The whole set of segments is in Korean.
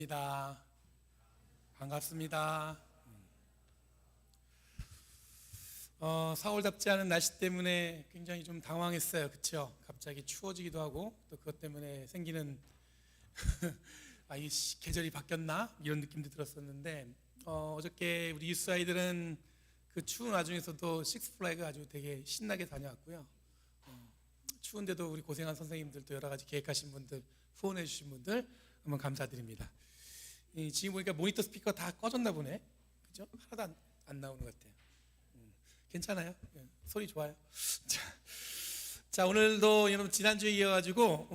반갑습니다. 반갑습니다. 4월답지 않은 날씨 때문에 굉장히 좀 당황했어요. 그렇죠? 갑자기 추워지기도 하고 또 그것 때문에 생기는 이 계절이 바뀌었나? 이런 느낌도 들었었는데 어저께 우리 유스 아이들은 그 추운 와중에서도 식스플라그 아주 되게 신나게 다녀왔고요. 추운데도 우리 고생한 선생님들도 여러 가지 계획하신 분들, 후원해 주신 분들 한번 감사드립니다. 지금 보니까 모니터 스피커 다 꺼졌나 보네. 그죠? 하나도 안 나오는 것 같아요. 괜찮아요? 소리 좋아요. 자, 오늘도 여러분 지난주에 이어가지고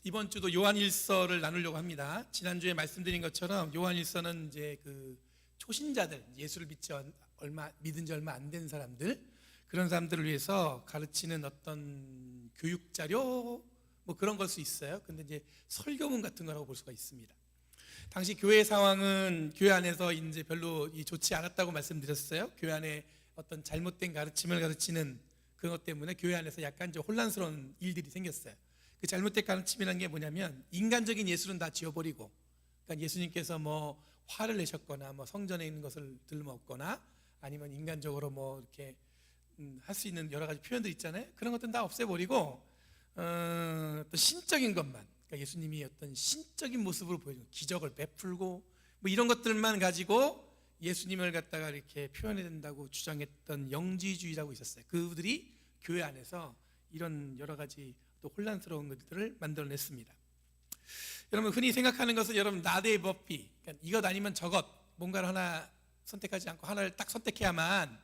이번 주도 요한일서를 나누려고 합니다. 지난주에 말씀드린 것처럼 요한일서는 이제 그 초신자들, 예수를 믿은 지 얼마 안 된 사람들, 그런 사람들을 위해서 가르치는 어떤 교육 자료 뭐 그런 걸 수 있어요. 근데 이제 설교문 같은 거라고 볼 수가 있습니다. 당시 교회 상황은 교회 안에서 이제 별로 좋지 않았다고 말씀드렸어요. 교회 안에 어떤 잘못된 가르침을 가르치는 그것 때문에 교회 안에서 약간 좀 혼란스러운 일들이 생겼어요. 그 잘못된 가르침이라는 게 뭐냐면 인간적인 예술은 다 지워버리고, 그러니까 예수님께서 뭐 화를 내셨거나 뭐 성전에 있는 것을 들먹거나 아니면 인간적으로 뭐 이렇게 할 수 있는 여러 가지 표현들 있잖아요. 그런 것들은 다 없애버리고 또 신적인 것만, 그러니까 예수님이 어떤 신적인 모습으로 보여주는 기적을 베풀고 뭐 이런 것들만 가지고 예수님을 갖다가 이렇게 표현해야 된다고 주장했던 영지주의라고 있었어요. 그들이 교회 안에서 이런 여러 가지 또 혼란스러운 것들을 만들어냈습니다. 여러분 흔히 생각하는 것은 여러분 나대의 법비, 그러니까 이것 아니면 저것, 뭔가를 하나 선택하지 않고 하나를 딱 선택해야만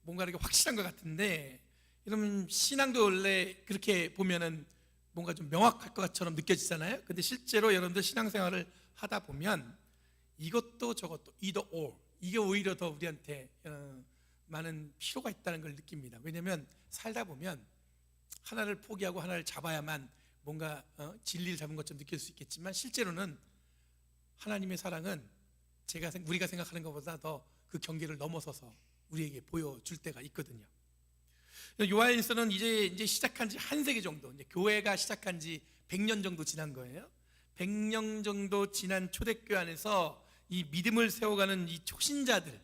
뭔가 이렇게 확실한 것 같은데, 여러분 신앙도 원래 그렇게 보면은 뭔가 좀 명확할 것처럼 느껴지잖아요. 근데 실제로 여러분들 신앙생활을 하다 보면 이것도 저것도 either or, 이게 오히려 더 우리한테 많은 필요가 있다는 걸 느낍니다. 왜냐하면 살다 보면 하나를 포기하고 하나를 잡아야만 뭔가 진리를 잡은 것처럼 느낄 수 있겠지만, 실제로는 하나님의 사랑은 우리가 생각하는 것보다 더 그 경계를 넘어서서 우리에게 보여줄 때가 있거든요. 요한일서는 이제 시작한 지 한 세기 정도, 이제 교회가 시작한 지 100년 정도 지난 거예요. 100년 정도 지난 초대교회 안에서 이 믿음을 세워가는 이 초신자들,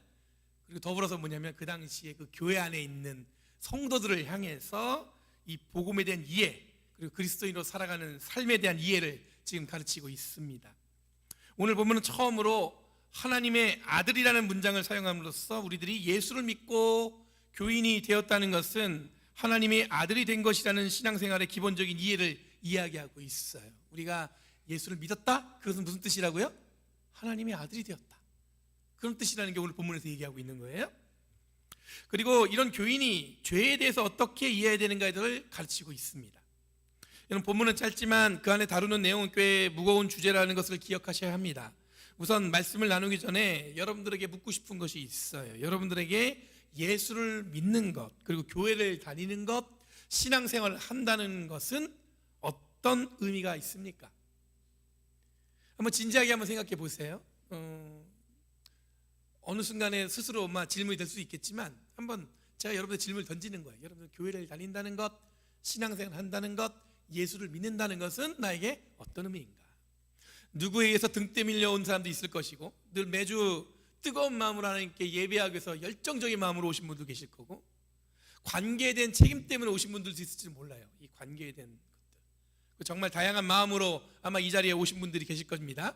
그리고 더불어서 뭐냐면 그 당시에 그 교회 안에 있는 성도들을 향해서 이 복음에 대한 이해, 그리고 그리스도인으로 살아가는 삶에 대한 이해를 지금 가르치고 있습니다. 오늘 보면은 처음으로 하나님의 아들이라는 문장을 사용함으로써 우리들이 예수를 믿고 교인이 되었다는 것은 하나님의 아들이 된 것이라는 신앙생활의 기본적인 이해를 이야기하고 있어요. 우리가 예수를 믿었다? 그것은 무슨 뜻이라고요? 하나님의 아들이 되었다, 그런 뜻이라는 게 오늘 본문에서 얘기하고 있는 거예요. 그리고 이런 교인이 죄에 대해서 어떻게 이해해야 되는가에 대해서 가르치고 있습니다. 이런 본문은 짧지만 그 안에 다루는 내용은 꽤 무거운 주제라는 것을 기억하셔야 합니다. 우선 말씀을 나누기 전에 여러분들에게 묻고 싶은 것이 있어요. 여러분들에게 예수를 믿는 것, 그리고 교회를 다니는 것, 신앙생활을 한다는 것은 어떤 의미가 있습니까? 한번 진지하게 한번 생각해 보세요. 어느 순간에 스스로 질문이 될 수 있겠지만 한번 제가 여러분들 질문을 던지는 거예요. 여러분들 교회를 다닌다는 것, 신앙생활을 한다는 것, 예수를 믿는다는 것은 나에게 어떤 의미인가? 누구에 의해서 등대 밀려온 사람도 있을 것이고, 늘 매주 뜨거운 마음으로 하나님께 예배하기 위해서 열정적인 마음으로 오신 분도 계실 거고, 관계에 대한 책임 때문에 오신 분들도 있을지 몰라요. 이 관계에 대한 것들, 정말 다양한 마음으로 아마 이 자리에 오신 분들이 계실 겁니다.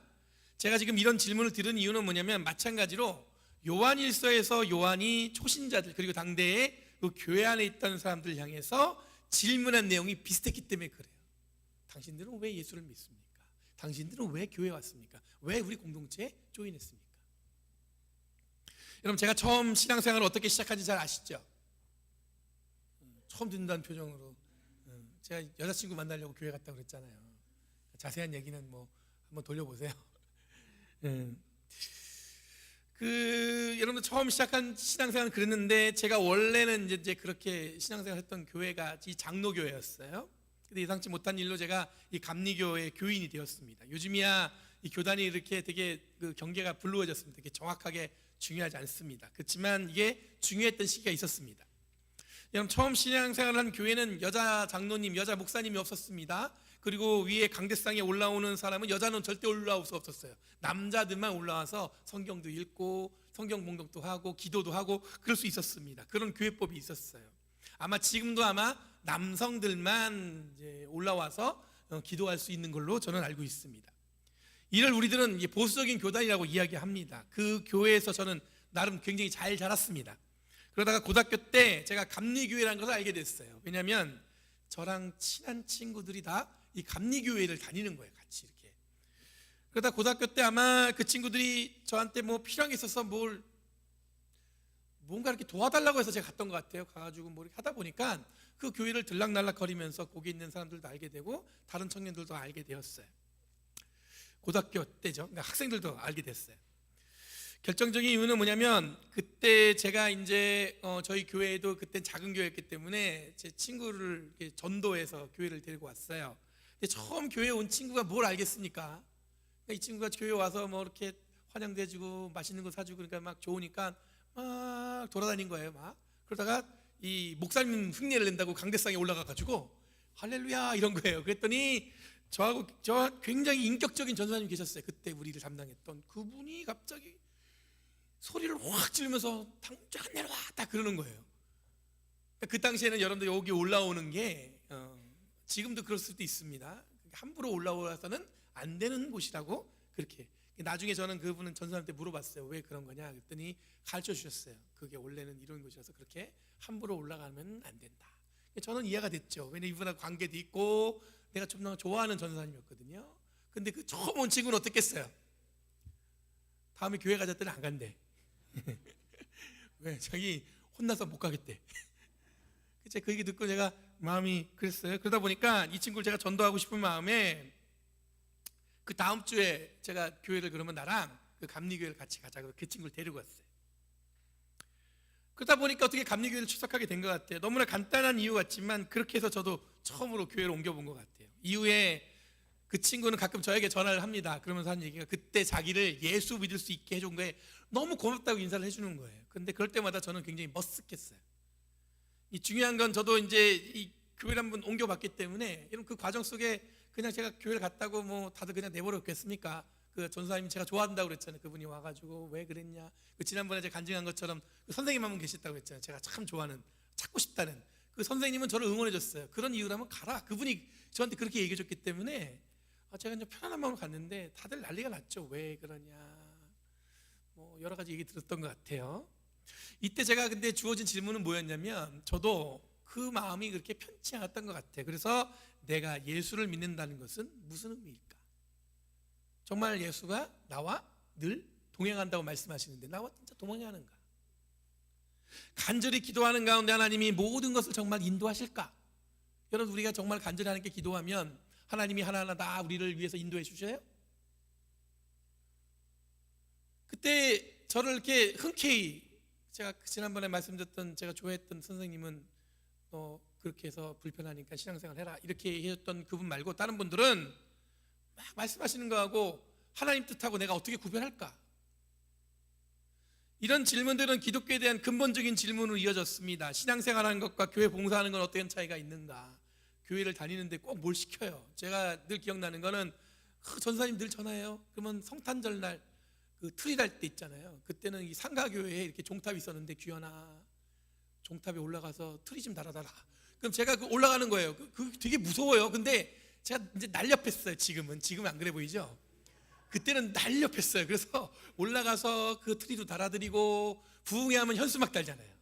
제가 지금 이런 질문을 들은 이유는 뭐냐면, 마찬가지로 요한일서에서 요한이 초신자들, 그리고 당대에 그 교회 안에 있던 사람들을 향해서 질문한 내용이 비슷했기 때문에 그래요. 당신들은 왜 예수를 믿습니까? 당신들은 왜 교회에 왔습니까? 왜 우리 공동체에 조인했습니까? 여러분, 제가 처음 신앙생활을 어떻게 시작한지 잘 아시죠? 처음 듣는다는 표정으로 제가 여자친구 만나려고 교회 갔다고 그랬잖아요. 자세한 얘기는 뭐 한번 돌려보세요. 여러분들 처음 시작한 신앙생활은 그랬는데, 제가 원래는 이제 그렇게 신앙생활 했던 교회가 이 장로교회였어요. 근데 예상치 못한 일로 제가 이 감리교회 교인이 되었습니다. 요즘이야 이 교단이 이렇게 되게 그 경계가 불루어졌습니다. 되게 정확하게 중요하지 않습니다. 그렇지만 이게 중요했던 시기가 있었습니다. 여러분, 처음 신앙생활을 한 교회는 여자 장로님, 여자 목사님이 없었습니다. 그리고 위에 강대상에 올라오는 사람은 여자는 절대 올라올 수 없었어요. 남자들만 올라와서 성경도 읽고 성경 봉독도 하고 기도도 하고 그럴 수 있었습니다. 그런 교회법이 있었어요. 아마 지금도 아마 남성들만 이제 올라와서 기도할 수 있는 걸로 저는 알고 있습니다. 이를 우리들은 보수적인 교단이라고 이야기합니다. 그 교회에서 저는 나름 굉장히 잘 자랐습니다. 그러다가 고등학교 때 제가 감리교회라는 것을 알게 됐어요. 왜냐하면 저랑 친한 친구들이 다 이 감리교회를 다니는 거예요. 같이 이렇게. 그러다 고등학교 때 아마 그 친구들이 저한테 뭐 필요한 게 있어서 뭔가 이렇게 도와달라고 해서 제가 갔던 것 같아요. 가가지고 뭐 이렇게 하다 보니까 그 교회를 들락날락 거리면서 거기 있는 사람들도 알게 되고 다른 청년들도 알게 되었어요. 고등학교 때죠. 그러니까 학생들도 알게 됐어요. 결정적인 이유는 뭐냐면 그때 제가 이제 저희 교회도 그때 작은 교회였기 때문에 제 친구를 이렇게 전도해서 교회를 데리고 왔어요. 근데 처음 교회에 온 친구가 뭘 알겠습니까? 이 친구가 교회 와서 뭐 이렇게 환영도 해주고 맛있는 거 사주고 그러니까 막 좋으니까 막 돌아다닌 거예요. 막 그러다가 이 목사님 흉내를 낸다고 강대상에 올라가가지고 할렐루야 이런 거예요. 그랬더니 저 굉장히 인격적인 전도사님 계셨어요. 그때 우리를 담당했던 그분이 갑자기 소리를 확 지르면서 당장 내려와 딱 그러는 거예요. 그 당시에는 여러분들 여기 올라오는 게 지금도 그럴 수도 있습니다. 함부로 올라와서는 안 되는 곳이라고 그렇게. 나중에 저는 그분은 전사한테 물어봤어요. 왜 그런 거냐 그랬더니 가르쳐 주셨어요. 그게 원래는 이런 곳이라서 그렇게 함부로 올라가면 안 된다. 저는 이해가 됐죠. 왜냐면 이분하고 관계도 있고 내가 좀 좋아하는 전사님이었거든요. 근데 그 처음 온 친구는 어떻겠어요? 다음에 교회 가졌더니 안 간대. 왜? 자기 혼나서 못 가겠대. 그 얘기 듣고 제가 마음이 그랬어요. 그러다 보니까 이 친구를 제가 전도하고 싶은 마음에 그 다음 주에 제가 교회를 그러면 나랑 그 감리교회를 같이 가자고 그 친구를 데리고 왔어요. 그러다 보니까 어떻게 감리교회를 출석하게 된 것 같아요. 너무나 간단한 이유 같지만 그렇게 해서 저도 처음으로 교회를 옮겨본 것 같아요. 이후에 그 친구는 가끔 저에게 전화를 합니다. 그러면서 하는 얘기가 그때 자기를 예수 믿을 수 있게 해준 거에 너무 고맙다고 인사를 해주는 거예요. 근데 그럴 때마다 저는 굉장히 머쓱했어요. 이 중요한 건 저도 이제 이 교회를 한번 옮겨봤기 때문에 이런 그 과정 속에 그냥 제가 교회를 갔다고 뭐 다들 그냥 내버렸겠습니까? 그 전사님이 제가 좋아한다고 그랬잖아요. 그분이 와가지고 왜 그랬냐? 그 지난번에 제가 간증한 것처럼 그 선생님 한 분 계셨다고 했잖아요. 제가 참 좋아하는 찾고 싶다는 그 선생님은 저를 응원해줬어요. 그런 이유라면 가라. 그분이 저한테 그렇게 얘기해줬기 때문에 제가 이제 편안한 마음으로 갔는데 다들 난리가 났죠. 왜 그러냐? 뭐 여러 가지 얘기 들었던 것 같아요. 이때 제가 근데 주어진 질문은 뭐였냐면 저도 그 마음이 그렇게 편치 않았던 것 같아요. 그래서 내가 예수를 믿는다는 것은 무슨 의미일까? 정말 예수가 나와 늘 동행한다고 말씀하시는데 나와 진짜 동행하는가? 간절히 기도하는 가운데 하나님이 모든 것을 정말 인도하실까? 여러분 우리가 정말 간절히 하나님께 기도하면 하나님이 하나하나 다 우리를 위해서 인도해 주셔요? 그때 저를 이렇게 흔쾌히 제가 지난번에 말씀드렸던 제가 좋아했던 선생님은 그렇게 해서 불편하니까 신앙생활 해라 이렇게 해줬던 그분 말고 다른 분들은 막 말씀하시는 거하고 하나님 뜻하고 내가 어떻게 구별할까? 이런 질문들은 기독교에 대한 근본적인 질문으로 이어졌습니다. 신앙생활하는 것과 교회 봉사하는 건 어떤 차이가 있는가? 교회를 다니는데 꼭 뭘 시켜요. 제가 늘 기억나는 거는 전사님 늘 전화해요. 그러면 성탄절 날 그 트리달 때 있잖아요. 그때는 이 상가교회에 이렇게 종탑이 있었는데 규현아 종탑에 올라가서 트리 좀 달아달라. 그럼 제가 그 올라가는 거예요. 그 되게 무서워요. 근데 제가 이제 날렵했어요. 지금은 안 그래 보이죠? 그때는 날렵했어요. 그래서 올라가서 그 트리도 달아드리고 부흥회 하면 현수막 달잖아요.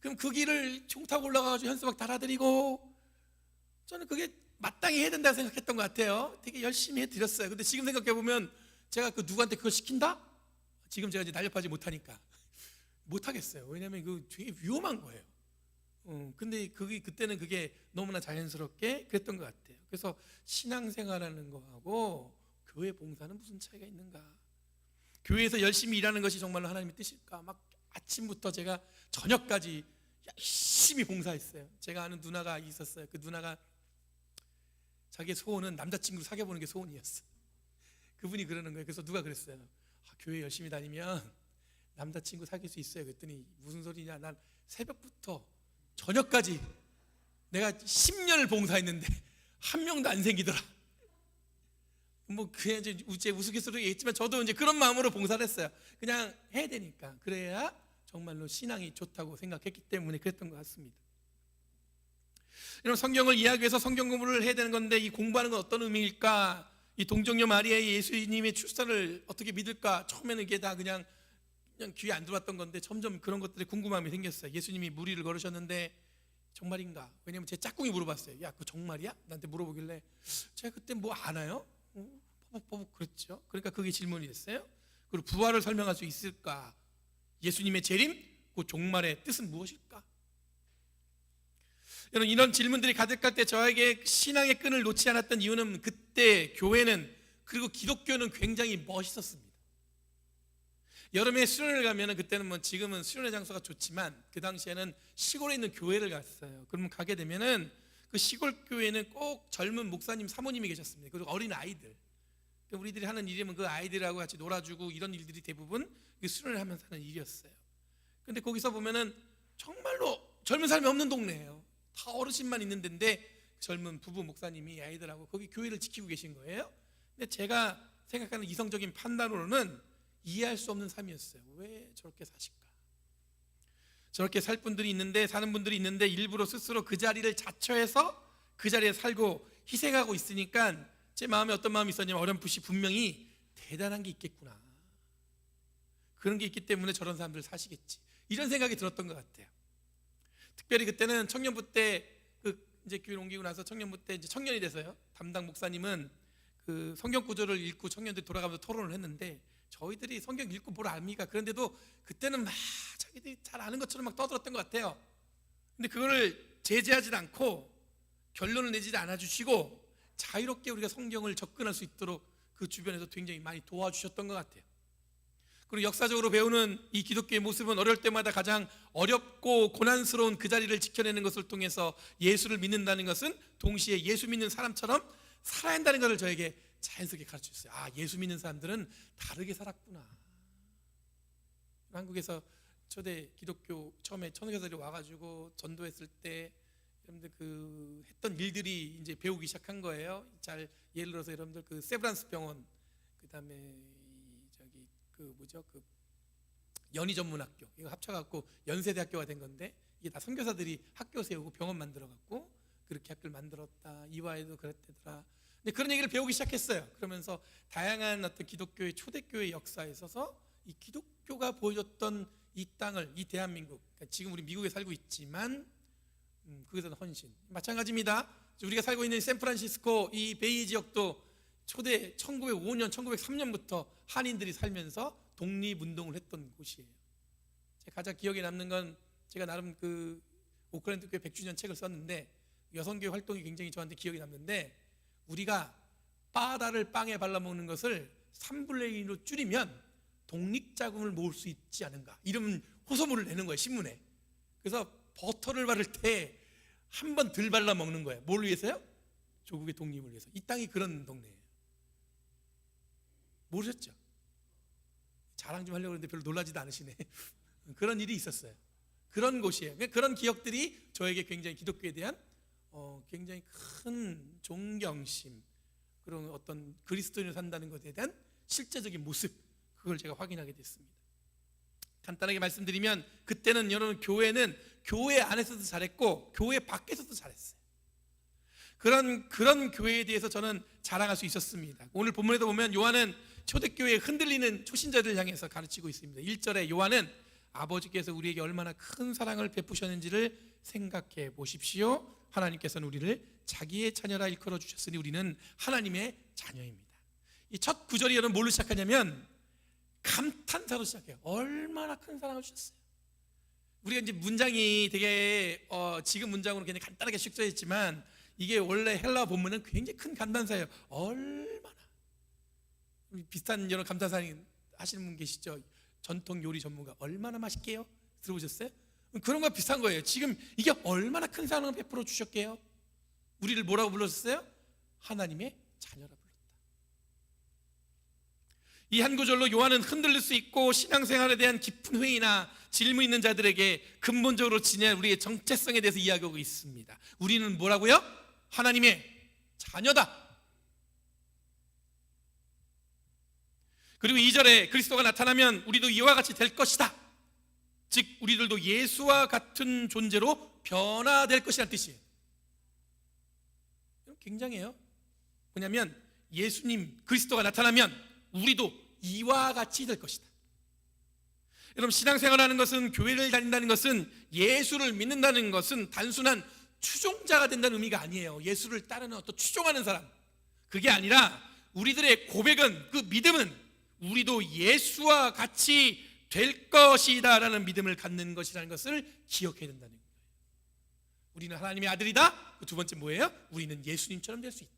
그럼 그 길을 종탑 올라가가지고 현수막 달아드리고 저는 그게 마땅히 해야 된다고 생각했던 것 같아요. 되게 열심히 해드렸어요. 근데 지금 생각해보면 제가 그 누구한테 그걸 시킨다? 지금 제가 이제 날렵하지 못하니까 못하겠어요. 왜냐하면 그 되게 위험한 거예요. 근데 그때는 그게 너무나 자연스럽게 그랬던 것 같아요. 그래서 신앙생활하는 거하고 교회 봉사는 무슨 차이가 있는가? 교회에서 열심히 일하는 것이 정말로 하나님의 뜻일까? 막 아침부터 제가 저녁까지 열심히 봉사했어요. 제가 아는 누나가 있었어요. 그 누나가 자기의 소원은 남자친구를 사귀어보는 게 소원이었어요. 그분이 그러는 거예요. 그래서 누가 그랬어요. 교회 열심히 다니면 남자친구 사귈 수 있어요. 그랬더니 무슨 소리냐? 난 새벽부터 저녁까지 내가 10년을 봉사했는데 한 명도 안 생기더라. 뭐 그냥 이제 우스갯소리로 얘기했지만 저도 이제 그런 마음으로 봉사를 했어요. 그냥 해야 되니까. 그래야 정말로 신앙이 좋다고 생각했기 때문에 그랬던 것 같습니다. 여러분, 성경을 이해하기 위해서 성경 공부를 해야 되는 건데 이 공부하는 건 어떤 의미일까? 이 동정녀 마리아의 예수님의 출산을 어떻게 믿을까? 처음에는 이게 다 그냥 귀에 안 들어왔던 건데 점점 그런 것들에 궁금함이 생겼어요. 예수님이 무리를 걸으셨는데 정말인가? 왜냐면 제 짝꿍이 물어봤어요. 야, 그거 정말이야? 나한테 물어보길래 제가 그때 뭐 아나요? 퍼벅퍼벅 그랬죠. 그러니까 그게 질문이 됐어요. 그리고 부활을 설명할 수 있을까? 예수님의 재림? 그 종말의 뜻은 무엇일까? 여러분, 이런 질문들이 가득할 때 저에게 신앙의 끈을 놓지 않았던 이유는 그때 교회는, 그리고 기독교는 굉장히 멋있었습니다. 여름에 수련회를 가면은, 그때는 뭐 지금은 수련회 장소가 좋지만 그 당시에는 시골에 있는 교회를 갔어요. 그러면 가게 되면은 그 시골 교회는 꼭 젊은 목사님, 사모님이 계셨습니다. 그리고 어린 아이들. 우리들이 하는 일이면 그 아이들하고 같이 놀아주고 이런 일들이 대부분 수련회를 하면서 하는 일이었어요. 근데 거기서 보면은 정말로 젊은 사람이 없는 동네예요. 다 어르신만 있는 데인데 젊은 부부 목사님이 아이들하고 거기 교회를 지키고 계신 거예요. 근데 제가 생각하는 이성적인 판단으로는 이해할 수 없는 삶이었어요. 왜 저렇게 사실까? 저렇게 살 분들이 있는데, 사는 분들이 있는데 일부러 스스로 그 자리를 자처해서 그 자리에 살고 희생하고 있으니까 제 마음에 어떤 마음이 있었냐면 어렴풋이 분명히 대단한 게 있겠구나. 그런 게 있기 때문에 저런 사람들 사시겠지. 이런 생각이 들었던 것 같아요. 특별히 그때는 청년부 때 이제 교회를 옮기고 나서 청년부 때 이제 청년이 돼서요. 담당 목사님은 그 성경 구절을 읽고 청년들이 돌아가면서 토론을 했는데 저희들이 성경 읽고 뭘 압니까? 그런데도 그때는 막 자기들이 잘 아는 것처럼 막 떠들었던 것 같아요. 근데 그거를 제재하지 않고 결론을 내지 않아 주시고 자유롭게 우리가 성경을 접근할 수 있도록 그 주변에서 굉장히 많이 도와주셨던 것 같아요. 그리고 역사적으로 배우는 이 기독교의 모습은 어려울 때마다 가장 어렵고 고난스러운 그 자리를 지켜내는 것을 통해서 예수를 믿는다는 것은 동시에 예수 믿는 사람처럼 살아야 한다는 것을 저에게 자연스럽게 가르쳐줬어요. 아, 예수 믿는 사람들은 다르게 살았구나. 한국에서 초대 기독교 처음에 천주교사들이 와가지고 전도했을 때 여러분들 그 했던 일들이 이제 배우기 시작한 거예요. 잘 예를 들어서 여러분들 그 세브란스 병원, 그 다음에 저기 그 연희전문학교 이거 합쳐갖고 연세대학교가 된 건데 이게 다 선교사들이 학교 세우고 병원 만들어갖고 그렇게 학교를 만들었다. 이화에도 그랬대더라. 근데 그런 얘기를 배우기 시작했어요. 그러면서 다양한 어떤 기독교의 초대교회 역사에 있어서 이 기독교가 보여줬던 이 땅을, 이 대한민국, 그러니까 지금 우리 미국에 살고 있지만 그것은 헌신 마찬가지입니다. 우리가 살고 있는 샌프란시스코 이 베이 지역도 초대 1905년, 1903년부터 한인들이 살면서 독립운동을 했던 곳이에요. 제가 가장 기억에 남는 건 제가 나름 그 오클랜드 교회 100주년 책을 썼는데 여성교회 활동이 굉장히 저한테 기억에 남는데 우리가 바다를 빵에 발라먹는 것을 3분의 1로 줄이면 독립자금을 모을 수 있지 않은가 이런 호소문을 내는 거예요, 신문에. 그래서 버터를 바를 때 한 번 덜 발라 먹는 거예요. 뭘 위해서요? 조국의 독립을 위해서. 이 땅이 그런 동네예요. 모르셨죠? 자랑 좀 하려고 했는데 별로 놀라지도 않으시네. 그런 일이 있었어요. 그런 곳이에요. 그런 기억들이 저에게 굉장히 기독교에 대한 굉장히 큰 존경심, 그런 어떤 그리스도인을 산다는 것에 대한 실제적인 모습, 그걸 제가 확인하게 됐습니다. 간단하게 말씀드리면 그때는 여러분 교회는 교회 안에서도 잘했고 교회 밖에서도 잘했어요. 그런 교회에 대해서 저는 자랑할 수 있었습니다. 오늘 본문에도 보면 요한은 초대교회에 흔들리는 초신자들을 향해서 가르치고 있습니다. 1절에 요한은 아버지께서 우리에게 얼마나 큰 사랑을 베푸셨는지를 생각해 보십시오. 하나님께서는 우리를 자기의 자녀라 일컬어 주셨으니 우리는 하나님의 자녀입니다. 이 첫 구절이 여러분 뭘로 시작하냐면 감탄사로 시작해요. 얼마나 큰 사랑을 주셨어요. 우리가 이제 문장이 되게 지금 문장으로 굉장히 간단하게 식조했지만 이게 원래 헬라 본문은 굉장히 큰 감탄사예요. 얼마나. 비슷한 여러 감탄사 하시는 분 계시죠? 전통 요리 전문가. 얼마나 맛있게요? 들어보셨어요? 그런 거 비슷한 거예요. 지금 이게 얼마나 큰 사랑을 베풀어 주셨게요? 우리를 뭐라고 불렀어요? 하나님의 자녀라 불렀다. 이 한 구절로 요한은 흔들릴 수 있고 신앙생활에 대한 깊은 회의나 질문 있는 자들에게 근본적으로 지닌 우리의 정체성에 대해서 이야기하고 있습니다. 우리는 뭐라고요? 하나님의 자녀다. 그리고 2절에 그리스도가 나타나면 우리도 이와 같이 될 것이다. 즉 우리들도 예수와 같은 존재로 변화될 것이라는 뜻이에요. 굉장해요. 뭐냐면 예수님 그리스도가 나타나면 우리도 이와 같이 될 것이다. 여러분, 신앙생활하는 것은, 교회를 다닌다는 것은, 예수를 믿는다는 것은 단순한 추종자가 된다는 의미가 아니에요. 예수를 따르는 어떤 추종하는 사람, 그게 아니라 우리들의 고백은, 그 믿음은 우리도 예수와 같이 될 것이다 라는 믿음을 갖는 것이라는 것을 기억해야 된다는 거예요. 우리는 하나님의 아들이다. 그 두 번째 뭐예요? 우리는 예수님처럼 될 수 있다.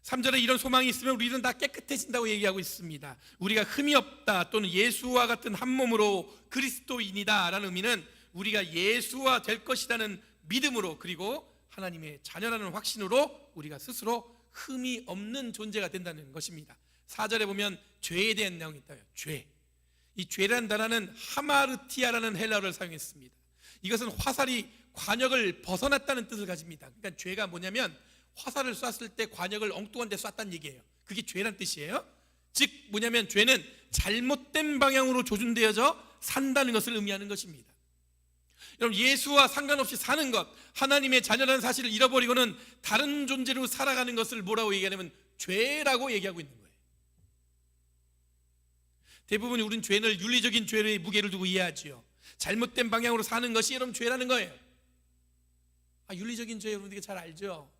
3절에 이런 소망이 있으면 우리는 다 깨끗해진다고 얘기하고 있습니다. 우리가 흠이 없다 또는 예수와 같은 한 몸으로 그리스도인이다 라는 의미는 우리가 예수와 될 것이라는 믿음으로, 그리고 하나님의 자녀라는 확신으로 우리가 스스로 흠이 없는 존재가 된다는 것입니다. 4절에 보면 죄에 대한 내용이 있다. 죄. 이 죄라는 단어는 하마르티아라는 헬라어를 사용했습니다. 이것은 화살이 관역을 벗어났다는 뜻을 가집니다. 그러니까 죄가 뭐냐면 화살을 쐈을 때 관역을 엉뚱한 데 쐈다는 얘기예요. 그게 죄란 뜻이에요. 즉 뭐냐면 죄는 잘못된 방향으로 조준되어져 산다는 것을 의미하는 것입니다. 여러분, 예수와 상관없이 사는 것, 하나님의 자녀라는 사실을 잃어버리고는 다른 존재로 살아가는 것을 뭐라고 얘기하냐면 죄라고 얘기하고 있는 거예요. 대부분 우리는 죄를 윤리적인 죄의 무게를 두고 이해하지요. 잘못된 방향으로 사는 것이 여러분 죄라는 거예요. 윤리적인 죄 여러분들이 잘 알죠.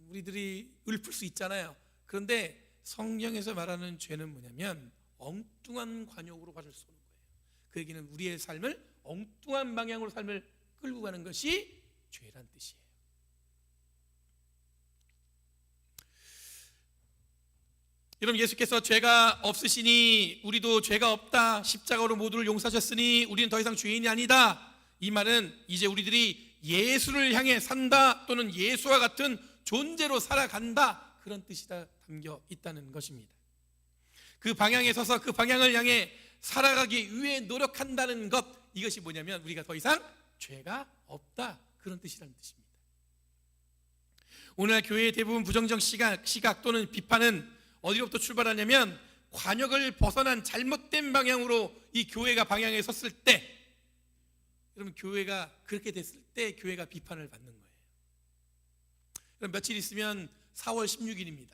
우리들이 읊을 수 있잖아요. 그런데 성경에서 말하는 죄는 뭐냐면 엉뚱한 관역으로 가를 쏘는 거예요. 그 얘기는 우리의 삶을 엉뚱한 방향으로 삶을 끌고 가는 것이 죄란 뜻이에요. 여러분, 예수께서 죄가 없으시니 우리도 죄가 없다, 십자가로 모두를 용서하셨으니 우리는 더 이상 죄인이 아니다. 이 말은 이제 우리들이 예수를 향해 산다 또는 예수와 같은 존재로 살아간다, 그런 뜻이 다 담겨 있다는 것입니다. 그 방향에 서서 그 방향을 향해 살아가기 위해 노력한다는 것, 이것이 뭐냐면 우리가 더 이상 죄가 없다, 그런 뜻이라는 뜻입니다. 오늘날 교회의 대부분 부정적 시각 또는 비판은 어디로부터 출발하냐면 관역을 벗어난 잘못된 방향으로 이 교회가 방향에 섰을 때, 여러분, 교회가 그렇게 됐을 때 교회가 비판을 받는 거예요. 그럼 며칠 있으면 4월 16일입니다.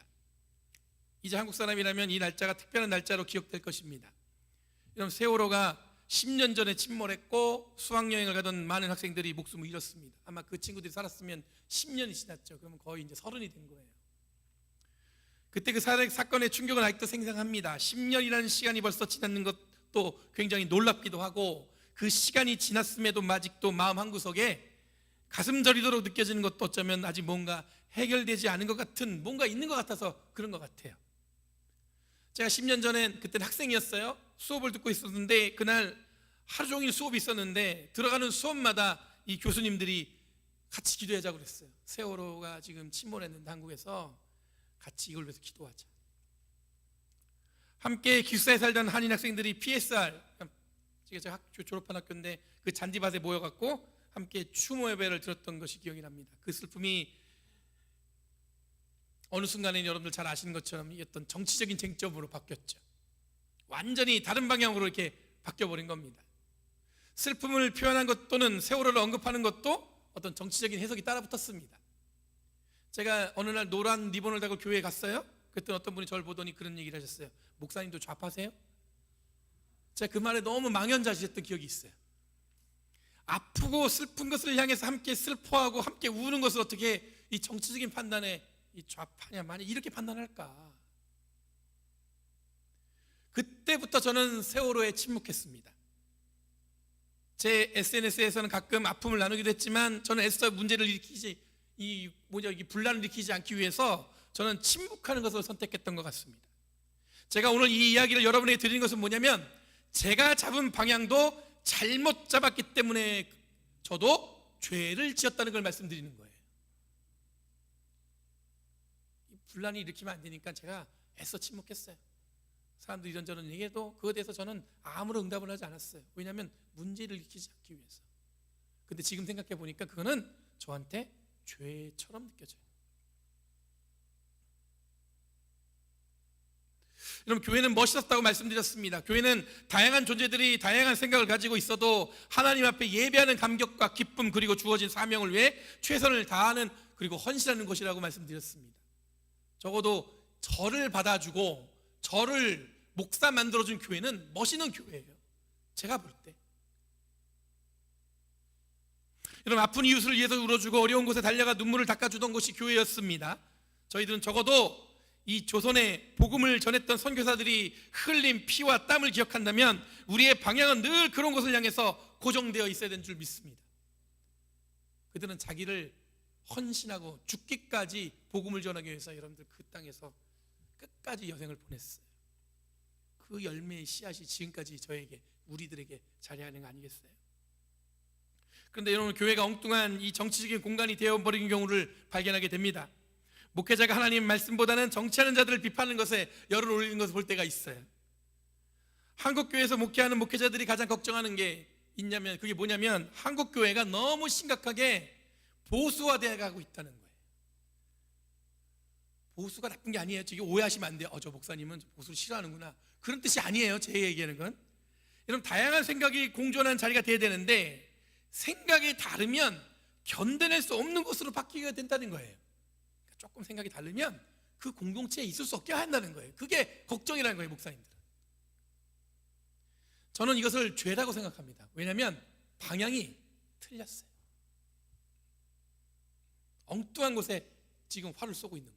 이제 한국 사람이라면 이 날짜가 특별한 날짜로 기억될 것입니다. 여러분, 세월호가 10년 전에 침몰했고 수학여행을 가던 많은 학생들이 목숨을 잃었습니다. 아마 그 친구들이 살았으면 10년이 지났죠. 그러면 거의 이제 30이 된 거예요. 그때 그 사건의 충격은 아직도 생생합니다. 10년이라는 시간이 벌써 지났는 것도 굉장히 놀랍기도 하고, 그 시간이 지났음에도 아직도 마음 한구석에 가슴 저리도록 느껴지는 것도 어쩌면 아직 뭔가 해결되지 않은 것 같은, 뭔가 있는 것 같아서 그런 것 같아요. 제가 10년 전엔, 그때는 학생이었어요. 수업을 듣고 있었는데 그날 하루 종일 수업이 있었는데 들어가는 수업마다 이 교수님들이 같이 기도하자고 그랬어요. 세월호가 지금 침몰했는데 한국에서 같이 이걸 위해서 기도하자. 함께 기숙사에 살던 한인 학생들이 PSR, 제가 학교 졸업한 학교인데 그 잔디밭에 모여갖고 함께 추모 예배를 드렸던 것이 기억이 납니다. 그 슬픔이 어느 순간에 여러분들 잘 아시는 것처럼 어떤 정치적인 쟁점으로 바뀌었죠. 완전히 다른 방향으로 이렇게 바뀌어버린 겁니다. 슬픔을 표현한 것 또는 세월호를 언급하는 것도 어떤 정치적인 해석이 따라붙었습니다. 제가 어느 날 노란 리본을 달고 교회에 갔어요. 그때 어떤 분이 저를 보더니 그런 얘기를 하셨어요. 목사님도 좌파세요? 제가 그 말에 너무 망연자실했던 기억이 있어요. 아프고 슬픈 것을 향해서 함께 슬퍼하고 함께 우는 것을 어떻게 이 정치적인 판단에 이 좌파냐 마냐 이렇게 판단할까? 그때부터 저는 세월호에 침묵했습니다. 제 SNS에서는 가끔 아픔을 나누기도 했지만 저는 애써 문제를 일으키지, 이 분란을 일으키지 않기 위해서 저는 침묵하는 것을 선택했던 것 같습니다. 제가 오늘 이 이야기를 여러분에게 드리는 것은 뭐냐면, 제가 잡은 방향도 잘못 잡았기 때문에 저도 죄를 지었다는 걸 말씀드리는 거예요. 분란이 일으키면 안 되니까 제가 애써 침묵했어요. 사람들이 이런저런 얘기해도 그거에 대해서 저는 아무런 응답을 하지 않았어요. 왜냐하면 문제를 일으키지 않기 위해서. 근데 지금 생각해 보니까 그거는 저한테 죄처럼 느껴져요. 여러분, 교회는 멋있었다고 말씀드렸습니다. 교회는 다양한 존재들이 다양한 생각을 가지고 있어도 하나님 앞에 예배하는 감격과 기쁨, 그리고 주어진 사명을 위해 최선을 다하는, 그리고 헌신하는 곳이라고 말씀드렸습니다. 적어도 저를 받아주고 저를 목사 만들어준 교회는 멋있는 교회예요, 제가 볼 때. 여러분, 아픈 이웃을 위해서 울어주고 어려운 곳에 달려가 눈물을 닦아주던 곳이 교회였습니다. 저희들은 적어도 이 조선에 복음을 전했던 선교사들이 흘린 피와 땀을 기억한다면 우리의 방향은 늘 그런 곳을 향해서 고정되어 있어야 되는 줄 믿습니다. 그들은 자기를 헌신하고 죽기까지 복음을 전하기 위해서 여러분들 그 땅에서 끝까지 여생을 보냈어요. 그 열매의 씨앗이 지금까지 저에게, 우리들에게 자리하는 거 아니겠어요? 그런데 여러분, 교회가 엉뚱한 이 정치적인 공간이 되어버린 경우를 발견하게 됩니다. 목회자가 하나님 말씀보다는 정치하는 자들을 비판하는 것에 열을 올리는 것을 볼 때가 있어요. 한국교회에서 목회하는 목회자들이 가장 걱정하는 게 있냐면, 그게 뭐냐면 한국교회가 너무 심각하게 보수화되어 가고 있다는 거예요. 보수가 나쁜 게 아니에요. 저기 오해하시면 안 돼요. 저 목사님은 보수를 싫어하는구나, 그런 뜻이 아니에요. 제 얘기하는 건, 여러분, 다양한 생각이 공존하는 자리가 돼야 되는데 생각이 다르면 견뎌낼 수 없는 것으로 바뀌게 된다는 거예요. 조금 생각이 다르면 그 공동체에 있을 수 없게 한다는 거예요. 그게 걱정이라는 거예요, 목사님들. 저는 이것을 죄라고 생각합니다. 왜냐하면 방향이 틀렸어요. 엉뚱한 곳에 지금 활을 쏘고 있는 거예요.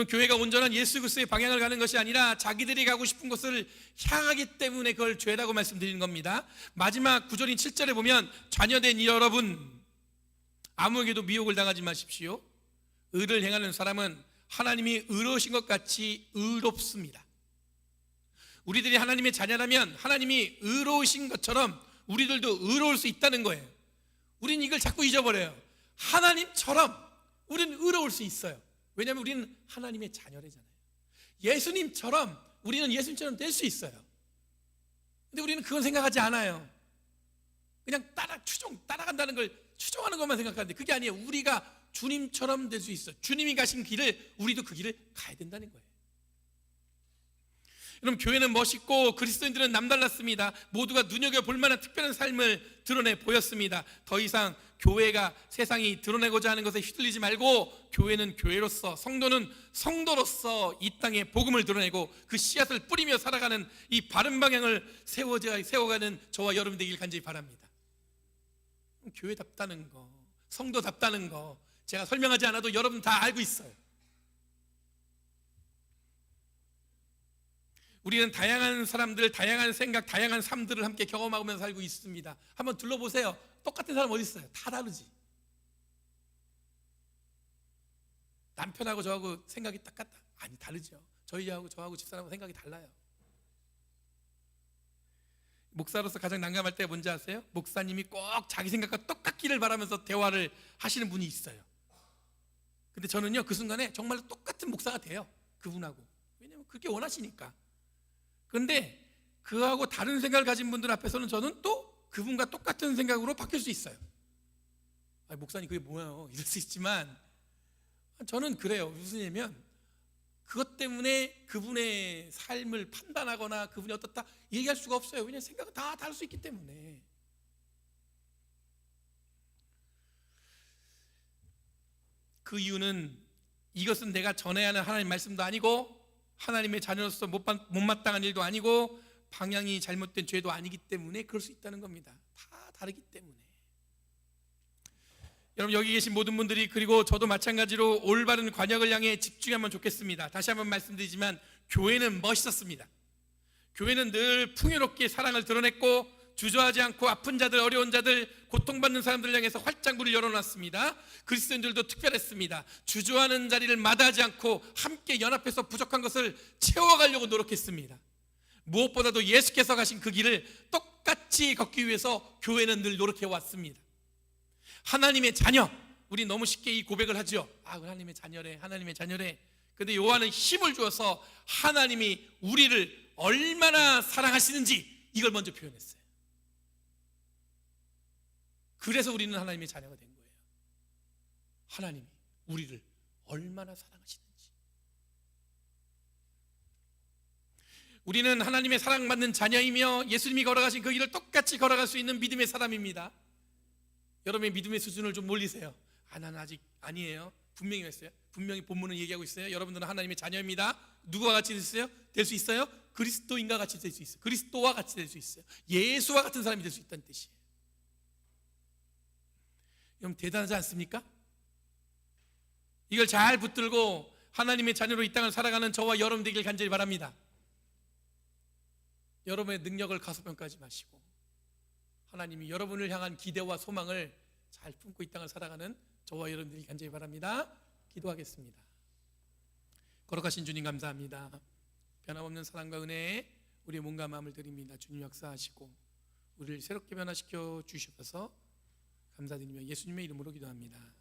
교회가 온전한 예수 그리스도의 방향을 가는 것이 아니라 자기들이 가고 싶은 곳을 향하기 때문에 그걸 죄라고 말씀드리는 겁니다. 마지막 구절인 7절에 보면, 자녀된 여러분, 아무에게도 미혹을 당하지 마십시오. 의를 행하는 사람은 하나님이 의로우신 것 같이 의롭습니다. 우리들이 하나님의 자녀라면 하나님이 의로우신 것처럼 우리들도 의로울 수 있다는 거예요. 우린 이걸 자꾸 잊어버려요. 하나님처럼 우리는 의로울 수 있어요. 왜냐하면 우리는 하나님의 자녀래잖아요. 예수님처럼 우리는 예수님처럼 될 수 있어요. 근데 우리는 그건 생각하지 않아요. 그냥 따라간다는 걸 추종하는 것만 생각하는데 그게 아니에요. 우리가 주님처럼 될 수 있어요. 주님이 가신 길을 우리도 그 길을 가야 된다는 거예요. 여러분, 교회는 멋있고 그리스도인들은 남달랐습니다. 모두가 눈여겨볼 만한 특별한 삶을 드러내 보였습니다. 더 이상 교회가 세상이 드러내고자 하는 것에 휘둘리지 말고, 교회는 교회로서, 성도는 성도로서 이 땅에 복음을 드러내고 그 씨앗을 뿌리며 살아가는 이 바른 방향을 세워가는 저와 여러분 되길 간절히 바랍니다. 교회답다는 거, 성도답다는 거 제가 설명하지 않아도 여러분 다 알고 있어요. 우리는 다양한 사람들, 다양한 생각, 다양한 삶들을 함께 경험하면서 살고 있습니다. 한번 둘러보세요. 똑같은 사람 어디 있어요? 다 다르지. 남편하고 저하고 생각이 딱 같다? 아니, 다르죠. 저하고 집사람하고 생각이 달라요. 목사로서 가장 난감할 때가 뭔지 아세요? 목사님이 꼭 자기 생각과 똑같기를 바라면서 대화를 하시는 분이 있어요. 근데 저는요, 그 순간에 정말로 똑같은 목사가 돼요, 그분하고. 왜냐면 그렇게 원하시니까. 그런데 그하고 다른 생각을 가진 분들 앞에서는 저는 또 그분과 똑같은 생각으로 바뀔 수 있어요. 아니, 목사님 그게 뭐예요? 이럴 수 있지만 저는 그래요. 무슨 얘기냐면 그것 때문에 그분의 삶을 판단하거나 그분이 어떻다 얘기할 수가 없어요. 왜냐하면 생각은 다 다를 수 있기 때문에. 그 이유는 이것은 내가 전해야 하는 하나님 말씀도 아니고 하나님의 자녀로서 못마땅한 일도 아니고 방향이 잘못된 죄도 아니기 때문에 그럴 수 있다는 겁니다. 다 다르기 때문에. 여러분, 여기 계신 모든 분들이, 그리고 저도 마찬가지로 올바른 관역을 향해 집중하면 좋겠습니다. 다시 한번 말씀드리지만 교회는 멋있었습니다. 교회는 늘 풍요롭게 사랑을 드러냈고 주저하지 않고 아픈 자들, 어려운 자들, 고통받는 사람들을 향해서 활짝 문을 열어놨습니다. 그리스도인들도 특별했습니다. 주저하는 자리를 마다하지 않고 함께 연합해서 부족한 것을 채워가려고 노력했습니다. 무엇보다도 예수께서 가신 그 길을 똑같이 걷기 위해서 교회는 늘 노력해왔습니다. 하나님의 자녀, 우리 너무 쉽게 이 고백을 하죠. 하나님의 자녀래, 하나님의 자녀래. 근데 요한은 힘을 주어서 하나님이 우리를 얼마나 사랑하시는지 이걸 먼저 표현했어요. 그래서 우리는 하나님의 자녀가 된 거예요. 하나님이 우리를 얼마나 사랑하시는지. 우리는 하나님의 사랑받는 자녀이며 예수님이 걸어가신 그 길을 똑같이 걸어갈 수 있는 믿음의 사람입니다. 여러분의 믿음의 수준을 좀 올리세요. 나는 아직 아니에요. 분명히 했어요. 분명히 본문은 얘기하고 있어요. 여러분들은 하나님의 자녀입니다. 누구와 같이 될 수 있어요? 그리스도인과 같이 될 수 있어요. 그리스도와 같이 될 수 있어요. 예수와 같은 사람이 될 수 있다는 뜻이에요. 여러분 대단하지 않습니까? 이걸 잘 붙들고 하나님의 자녀로 이 땅을 살아가는 저와 여러분 되길 간절히 바랍니다. 여러분의 능력을 가소평가하지 마시고 하나님이 여러분을 향한 기대와 소망을 잘 품고 이 땅을 살아가는 저와 여러분들이 간절히 바랍니다. 기도하겠습니다. 거룩하신 주님 감사합니다. 변함없는 사랑과 은혜에 우리의 몸과 마음을 드립니다. 주님 역사하시고 우리를 새롭게 변화시켜 주셔서 감사드리며 예수님의 이름으로 기도합니다.